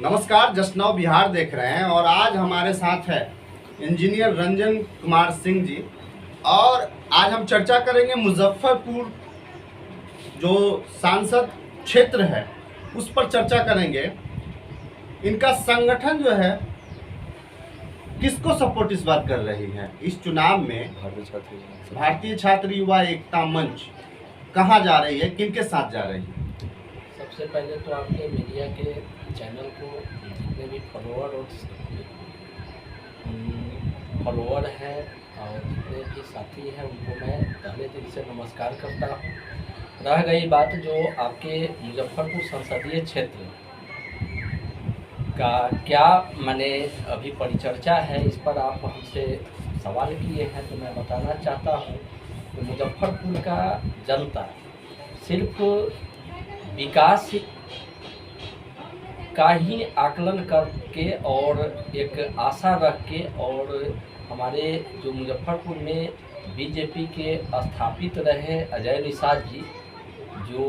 नमस्कार, just now Bihar देख रहे हैं और आज हमारे साथ है इंजीनियर रंजन कुमार सिंह जी। और आज हम चर्चा करेंगे मुजफ्फरपुर जो सांसद क्षेत्र है उस पर चर्चा करेंगे। इनका संगठन जो है किसको सपोर्ट इस बार कर रही है इस चुनाव में? भारतीय छात्र युवा एकता मंच कहाँ जा रही है, किनके साथ जा रही है? सबसे पहले तो आपके मीडिया के चैनल को जितने भी फॉलोअर हैं और जितने भी साथी हैं उनको मैं पहले दिल से नमस्कार करता हूँ। रह गई बात जो आपके मुजफ्फरपुर संसदीय क्षेत्र का क्या माने अभी परिचर्चा है, इस पर आप हमसे सवाल किए हैं तो मैं बताना चाहता हूँ कि मुजफ्फरपुर का जनता सिर्फ विकास का ही आकलन करके और एक आशा रख के, और हमारे जो मुजफ्फरपुर में बीजेपी के स्थापित रहे अजय निषाद जी, जो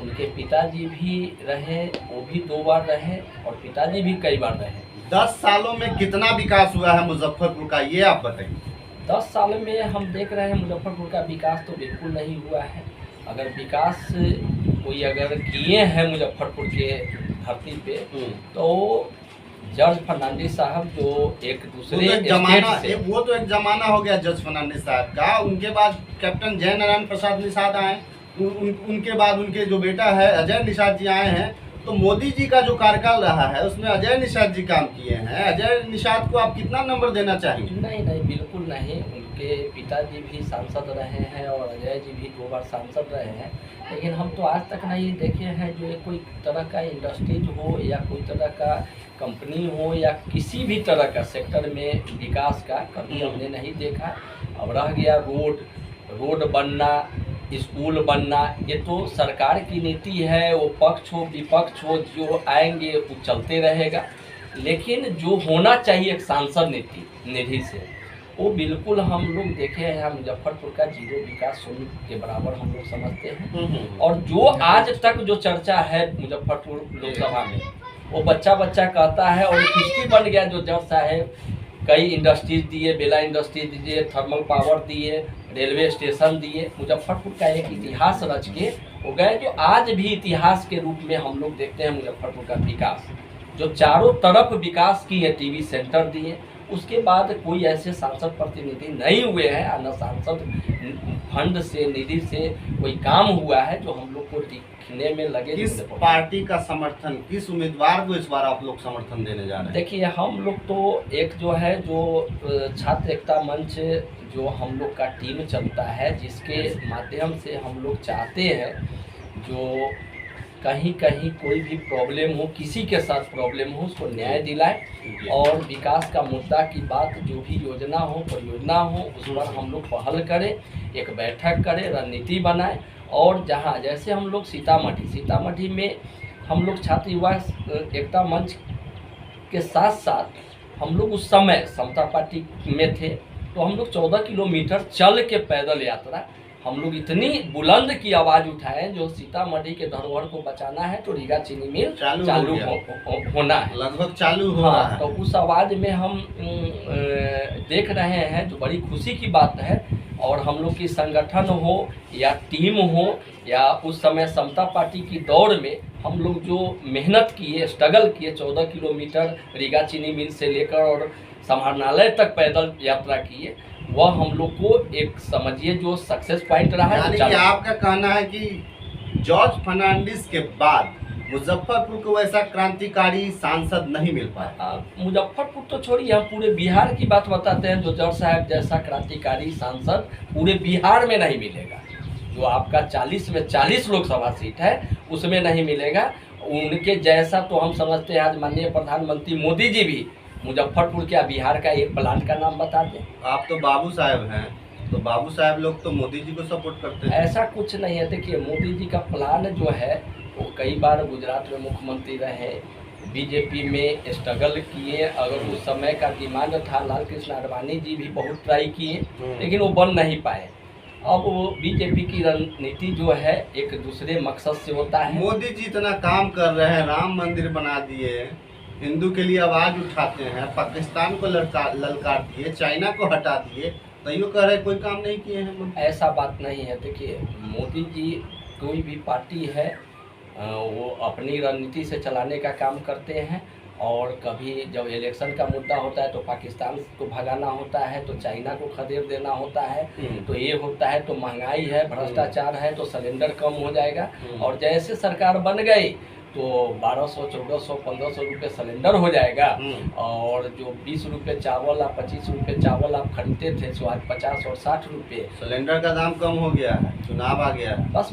उनके पिताजी भी रहे, वो भी 2 बार रहे और पिताजी भी कई बार रहे। 10 सालों में कितना विकास हुआ है मुजफ्फरपुर का, ये आप बताइए। 10 साल में हम देख रहे हैं मुजफ्फरपुर का विकास तो बिल्कुल नहीं हुआ है। अगर विकास कोई अगर किए हैं मुजफ्फरपुर के धरती पे तो जॉर्ज फर्नांडिस साहब जो एक दूसरे वो तो एक जमाना हो गया जॉर्ज फर्नांडिस साहब का। उनके बाद कैप्टन जय नारायण प्रसाद निषाद आए, उनके बाद उनके जो बेटा है अजय निषाद जी आए हैं। तो मोदी जी का जो कार्यकाल रहा है उसमें अजय निषाद जी काम किए हैं। अजय निषाद को आप कितना नंबर देना चाहेंगे? नहीं, बिल्कुल नहीं। उनके पिताजी भी सांसद रहे हैं और अजय जी भी 2 बार सांसद रहे हैं, लेकिन हम तो आज तक नहीं देखे हैं जो कोई तरह का इंडस्ट्रीज हो या कोई तरह का कंपनी हो या किसी भी तरह का सेक्टर में विकास का कभी हमने नहीं देखा। अब रह गया रोड बनना, स्कूल बनना, ये तो सरकार की नीति है। वो पक्ष हो विपक्ष हो जो आएंगे वो चलते रहेगा, लेकिन जो होना चाहिए एक सांसद निधि से वो बिल्कुल हम लोग देखे हैं। मुजफ्फरपुर का 0 विकास शून्य के बराबर हम लोग समझते हैं। और जो आज तक जो चर्चा है मुजफ्फरपुर लोकसभा में, वो बच्चा कहता है और हिस्ट्री बन गया। जो जज साहब कई इंडस्ट्रीज दिए, बेला इंडस्ट्रीज दिए, थर्मल पावर दिए, रेलवे स्टेशन दिए, मुजफ्फरपुर का एक इतिहास रच के हो गए, जो आज भी इतिहास के रूप में हम लोग देखते हैं। मुजफ्फरपुर का विकास जो चारों तरफ विकास की है, टीवी सेंटर दिए, उसके बाद कोई ऐसे सांसद प्रतिनिधि नहीं हुए हैं, न सांसद फंड से निधि से कोई काम हुआ है जो हम लोग को दिखने में लगे। किस पार्टी का समर्थन, किस उम्मीदवार को इस बार आप लोग समर्थन देने जा रहे हैं? देखिए, हम लोग तो एक जो है जो छात्र एकता मंच जो हम लोग का टीम चलता है, जिसके माध्यम से हम लोग चाहते हैं जो कहीं कोई भी प्रॉब्लम हो, किसी के साथ प्रॉब्लम हो, उसको न्याय दिलाए और विकास का मुद्दा की बात जो भी योजना हो, परियोजना हो, उस पर हम लोग पहल करें, एक बैठक करें, रणनीति बनाएं। और जहां जैसे हम लोग सीतामढ़ी में हम लोग छात्र युवा एकता मंच के साथ हम लोग उस समय समता पार्टी में थे, तो हम लोग 14 किलोमीटर चल के पैदल यात्रा हम लोग इतनी बुलंद की आवाज़ उठाए जो सीतामढ़ी के धरोहर को बचाना है तो रीगा चीनी मिल चालू होना है, लगभग चालू हो रहा है। तो उस आवाज़ में हम देख रहे हैं, जो बड़ी खुशी की बात है। और हम लोग की संगठन हो या टीम हो या उस समय समता पार्टी की दौड़ में हम लोग जो मेहनत किए, स्ट्रगल किए, 14 किलोमीटर रीगा चीनी मिल से लेकर और समाहरणालय तक पैदल यात्रा किए, वह हम लोग को एक समझिए जो सक्सेस पॉइंट रहा है। यानी कि आपका कहना है कि जॉर्ज फर्नांडिस के बाद मुजफ्फरपुर को वैसा क्रांतिकारी सांसद नहीं मिल पाया। मुजफ्फरपुर तो छोड़िए, हम पूरे बिहार की बात बताते हैं। जो जॉर्ज साहब जैसा क्रांतिकारी सांसद पूरे बिहार में नहीं मिलेगा। जो आपका 40 में 40 लोकसभा सीट है उसमें नहीं मिलेगा। उनके जैसा तो हम समझते हैं, आज माननीय प्रधानमंत्री मोदी जी भी मुजफ्फरपुर के बिहार का एक प्लांट का नाम बता दें। आप तो बाबू साहब हैं, तो बाबू साहब लोग तो मोदी जी को सपोर्ट करते हैं। ऐसा कुछ नहीं है। देखिए, मोदी जी का प्लान जो है वो कई बार गुजरात में मुख्यमंत्री रहे, बीजेपी में स्ट्रगल किए। अगर उस समय का डिमांड था, लाल कृष्ण आडवाणी जी भी बहुत ट्राई किए लेकिन वो बन नहीं पाए। अब वो बीजेपी की रणनीति जो है एक दूसरे मकसद से होता है। मोदी जी इतना काम कर रहे हैं, राम मंदिर बना दिए, हिंदू के लिए आवाज उठाते हैं, पाकिस्तान को ललकार दिए, चाइना को हटा दिए, तो यूँ कह रहे कोई काम नहीं किए हैं। ऐसा बात नहीं है। देखिए, मोदी जी कोई भी पार्टी है वो अपनी रणनीति से चलाने का काम करते हैं, और कभी जब इलेक्शन का मुद्दा होता है तो पाकिस्तान को भगाना होता है, तो चाइना को खदेड़ देना होता है, तो ये होता है, तो महंगाई है, भ्रष्टाचार है, तो सिलेंडर कम हो जाएगा। और जैसे सरकार बन गई तो 1200, 1400, 1500 रुपये सिलेंडर हो जाएगा, और जो 20 रुपये चावल आप 25 रुपये चावल आप खरीदते थे सो आज 50 और 60 रुपये। सिलेंडर का दाम कम हो गया है, चुनाव आ गया है। बस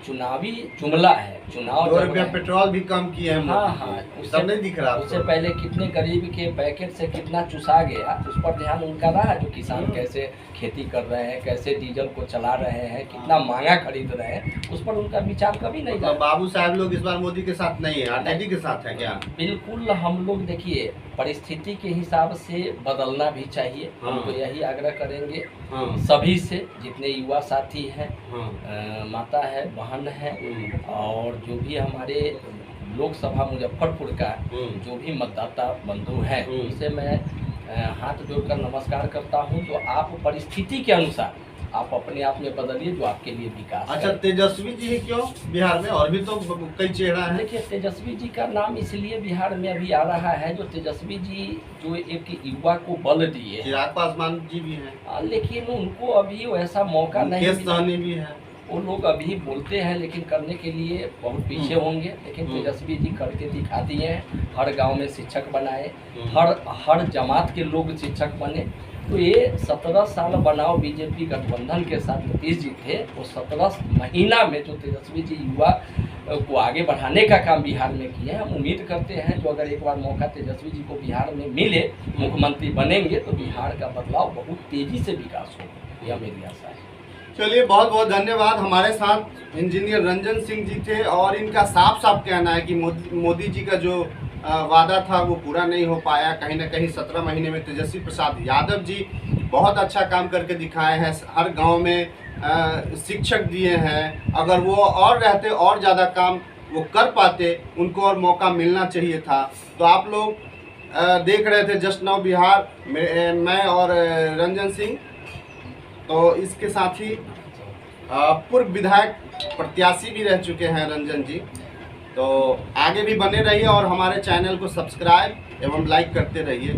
चुनावी जुमला है, चुनाव 2 रुपया पेट्रोल भी कम किए हैं। हाँ, सब नहीं दिख रहा। उससे पहले कितने गरीब के पैकेट से कितना चुसा गया, उस पर ध्यान उनका रहा। जो किसान कैसे खेती कर रहे हैं, कैसे डीजल को चला रहे हैं, कितना महंगा खरीद रहे हैं, उस पर उनका विचार कभी नहीं था। बाबू साहब लोग इस बार मोदी के साथ नहीं है, आरजेडी के साथ है क्या? बिल्कुल, हम लोग देखिए परिस्थिति के हिसाब से बदलना भी चाहिए। हम तो यही आग्रह करेंगे सभी से, जितने युवा साथी हैं, माता है, बहन है, और जो भी हमारे लोकसभा मुजफ्फरपुर का जो भी मतदाता बंधु हैं, उनसे मैं हाथ जोड़कर नमस्कार करता हूं। तो आप परिस्थिति के अनुसार आप अपने आप में बदलिए, जो आपके लिए विकास है। अच्छा, तेजस्वी जी ही क्यों बिहार में? और भी तो कई चेहरा है। देखिए, तेजस्वी जी का नाम इसलिए बिहार में अभी आ रहा है, जो तेजस्वी जी जो एक युवा को बल दिए। चिराग पासवान जी भी हैं, लेकिन उनको अभी वैसा मौका नहीं मिला। सहनी भी है। वो लोग अभी बोलते हैं लेकिन करने के लिए बहुत पीछे होंगे। लेकिन तेजस्वी जी करके दिखा दिए हैं। हर गांव में शिक्षक बनाए, हर जमात के लोग शिक्षक बने। तो ये 17 साल बनाओ बीजेपी गठबंधन के साथ नीतीश जी थे, वो 17 महीना में जो तेजस्वी जी युवा को आगे बढ़ाने का काम बिहार में किए हैं। हम उम्मीद करते हैं जो अगर एक बार मौका तेजस्वी जी को बिहार में मिले, मुख्यमंत्री बनेंगे, तो बिहार का बदलाव बहुत तेजी से विकास होगा, यह मेरी आशा है। चलिए, बहुत बहुत धन्यवाद। हमारे साथ इंजीनियर रंजन सिंह जी थे, और इनका साफ साफ कहना है कि मोदी जी का जो वादा था वो पूरा नहीं हो पाया। कहीं ना कहीं 17 महीने में तेजस्वी प्रसाद यादव जी बहुत अच्छा काम करके दिखाए हैं। हर गांव में शिक्षक दिए हैं। अगर वो और रहते, और ज़्यादा काम वो कर पाते, उनको और मौका मिलना चाहिए था। तो आप लोग देख रहे थे जस्ट नाउ बिहार, मैं और रंजन सिंह। तो इसके साथ ही पूर्व विधायक प्रत्याशी भी रह चुके हैं रंजन जी। तो आगे भी बने रहिए और हमारे चैनल को सब्सक्राइब एवं लाइक करते रहिए।